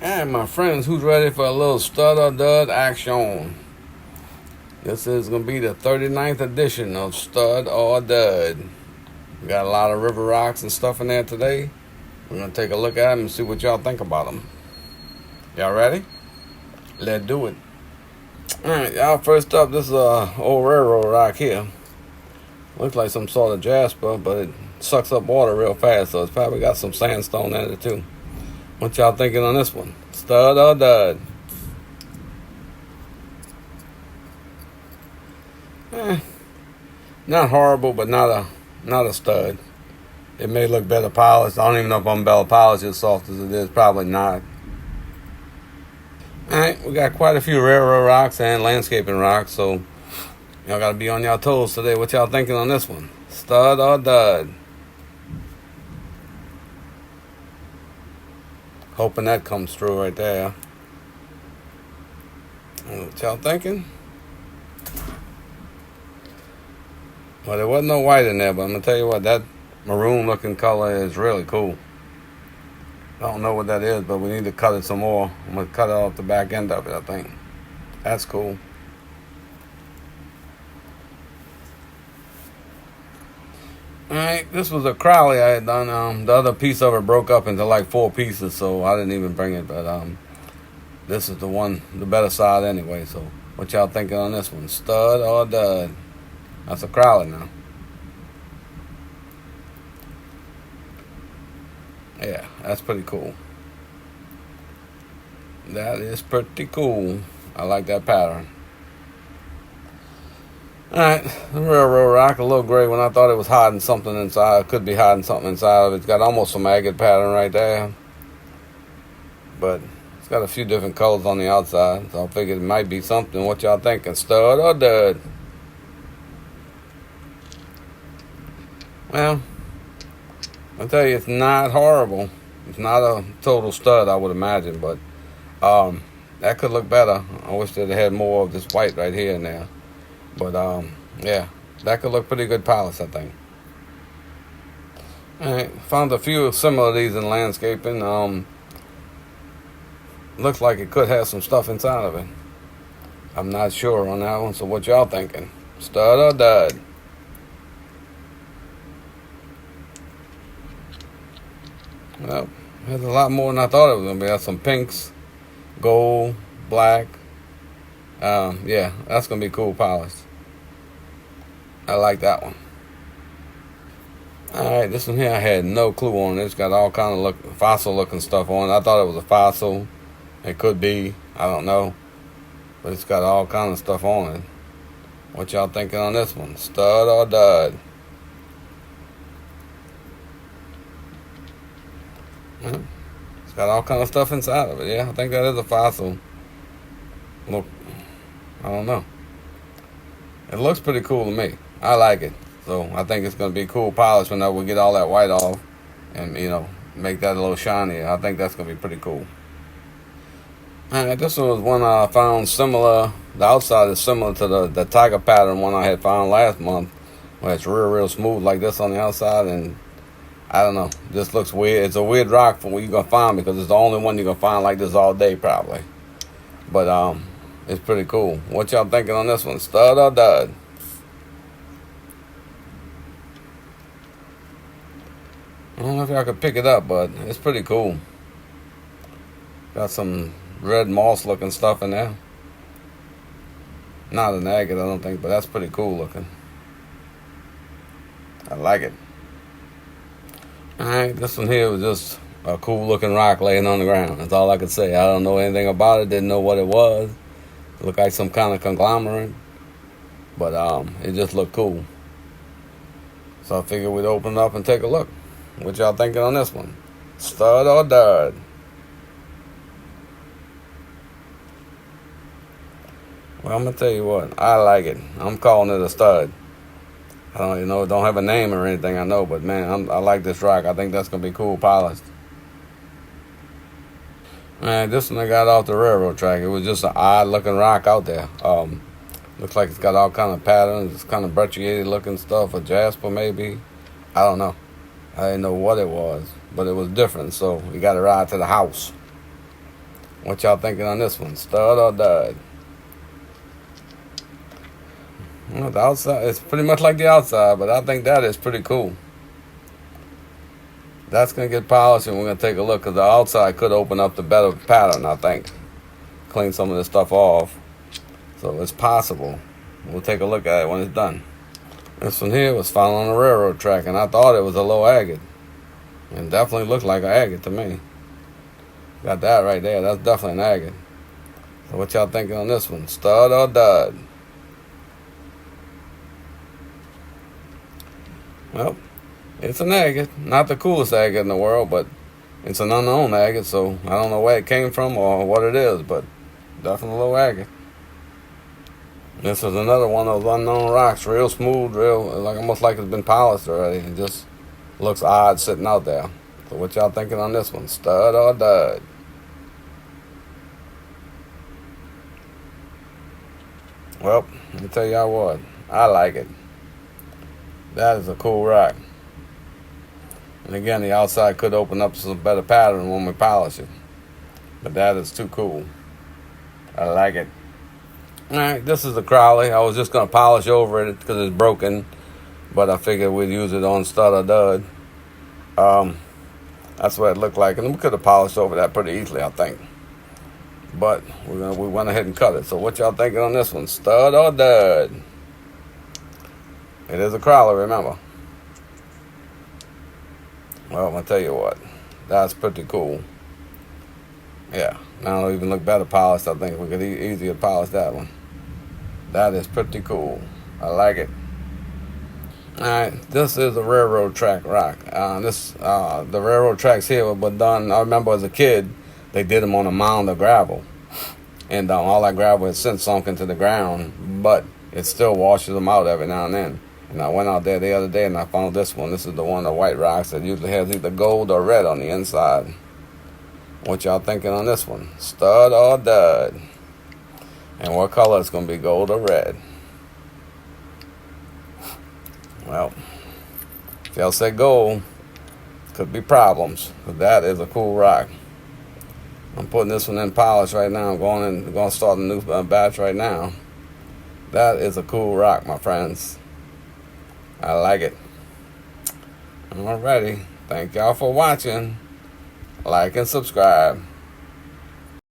And my friends, who's ready for a little stud or dud action? This is going to be the 39th edition of Stud or Dud. We got a lot of river rocks and stuff in there today. We're going to take a look at them and see what y'all think about them. Y'all ready? Let's do it. Alright, y'all, first up, this is a old railroad rock here. Looks like some sort of jasper, but it sucks up water real fast, so it's probably got some sandstone in it too. What y'all thinking on this one? Stud or dud? Not horrible, but not a stud. It may look better polished. I don't even know if umbrella polish is soft as it is. Probably not. Alright, we got quite a few railroad rocks and landscaping rocks, so y'all gotta be on y'all toes today. What y'all thinking on this one? Stud or dud? Hoping that comes through right there. What y'all thinking? Well, there wasn't no white in there, but I'm gonna tell you what, that maroon looking color is really cool. I don't know what that is, but we need to cut it some more. I'm gonna cut it off the back end of it, I think. That's cool. Alright, this was a Crowley I had done. The other piece of it broke up into like 4 pieces, so I didn't even bring it, but this is the one, the better side anyway. So what y'all thinking on this one? Stud or dud? That's a Crowley now. Yeah, that's pretty cool. That is pretty cool. I like that pattern. Alright, the railroad rock, a little gray when I thought it was hiding something inside. It could be hiding something inside of it. It's got almost some agate pattern right there. But it's got a few different colors on the outside, so I figured it might be something. What y'all thinking? Stud or dud? Well, I'll tell you, it's not horrible. It's not a total stud, I would imagine, but that could look better. I wish they'd had more of this white right here and there. But, yeah, that could look pretty good polish, I think. Alright, found a few similar of these in landscaping. Looks like it could have some stuff inside of it. I'm not sure on that one, so what y'all thinking? Stud or dud? Well, there's a lot more than I thought it was going to be. There's some pinks, gold, black. Yeah, that's going to be cool polished. I like that one. Alright, this one here I had no clue on. It's got all kind of fossil looking stuff on it. I thought it was a fossil. It could be. I don't know. But it's got all kind of stuff on it. What y'all thinking on this one? Stud or dud? It's got all kind of stuff inside of it. Yeah, I think that is a fossil. Look, I don't know. It looks pretty cool to me. I like it. So I think it's going to be cool polish whenever we get all that white off and, make that a little shiny. I think that's going to be pretty cool. Alright, this one was one I found similar. The outside is similar to the tiger pattern one I had found last month, where it's real smooth like this on the outside, and I don't know, this looks weird. It's a weird rock for what you're going to find, because it's the only one you're going to find like this all day probably. But it's pretty cool. What y'all thinking on this one? Stud or dud? I don't know if y'all could pick it up, but it's pretty cool. Got some red moss looking stuff in there. Not an agate, I don't think, but that's pretty cool looking. I like it. Alright, this one here was just a cool looking rock laying on the ground. That's all I could say. I don't know anything about it, didn't know what it was. It looked like some kind of conglomerate. But it just looked cool. So I figured we'd open it up and take a look. What y'all thinking on this one? Stud or dud? Well, I'm going to tell you what. I like it. I'm calling it a stud. I don't even know. It don't have a name or anything, I know. But, man, I like this rock. I think that's going to be cool polished. Man, this one I got off the railroad track. It was just an odd-looking rock out there. Looks like it's got all kind of patterns. It's kind of brecciated-looking stuff. A jasper, maybe. I don't know. I didn't know what it was. But it was different, so we got to ride to the house. What y'all thinking on this one? Stud or dud? Well, the outside, it's pretty much like the outside, but I think that is pretty cool. That's going to get polished, and we're going to take a look, because the outside could open up the better pattern, I think. Clean some of this stuff off. So it's possible. We'll take a look at it when it's done. This one here was found on a railroad track, and I thought it was a low agate. It definitely looked like an agate to me. Got that right there. That's definitely an agate. So what y'all thinking on this one? Stud or dud? Well, it's an agate. Not the coolest agate in the world, but it's an unknown agate, so I don't know where it came from or what it is, but definitely a low agate. This is another one of those unknown rocks. Real smooth, real, like almost like it's been polished already. It just looks odd sitting out there. So what y'all thinking on this one? Stud or dud? Well, let me tell y'all what. I like it. That is a cool rock. And again, the outside could open up to some better pattern when we polish it. But that is too cool. I like it. Alright, this is the Crowley. I was just going to polish over it because it's broken. But I figured we'd use it on stud or dud. That's what it looked like. And we could have polished over that pretty easily, I think. But we went ahead and cut it. So what y'all thinking on this one? Stud or dud? It is a Crowley, remember. Well, I'm going to tell you what. That's pretty cool. Yeah. Now it'll even look better polished. I think we could easier polish that one. That is pretty cool. I like it. Alright, this is a railroad track rock. The railroad tracks here were done, I remember as a kid, they did them on a mound of gravel. And all that gravel has since sunk into the ground, but it still washes them out every now and then. And I went out there the other day and I found this one. This is the one of the white rocks that usually has either gold or red on the inside. What y'all thinking on this one? Stud or dud? And what color is going to be, gold or red? Well, if y'all say gold, could be problems. But that is a cool rock. I'm putting this one in polish right now. I'm going to start a new batch right now. That is a cool rock, my friends. I like it. Alrighty. Thank y'all for watching. Like and subscribe.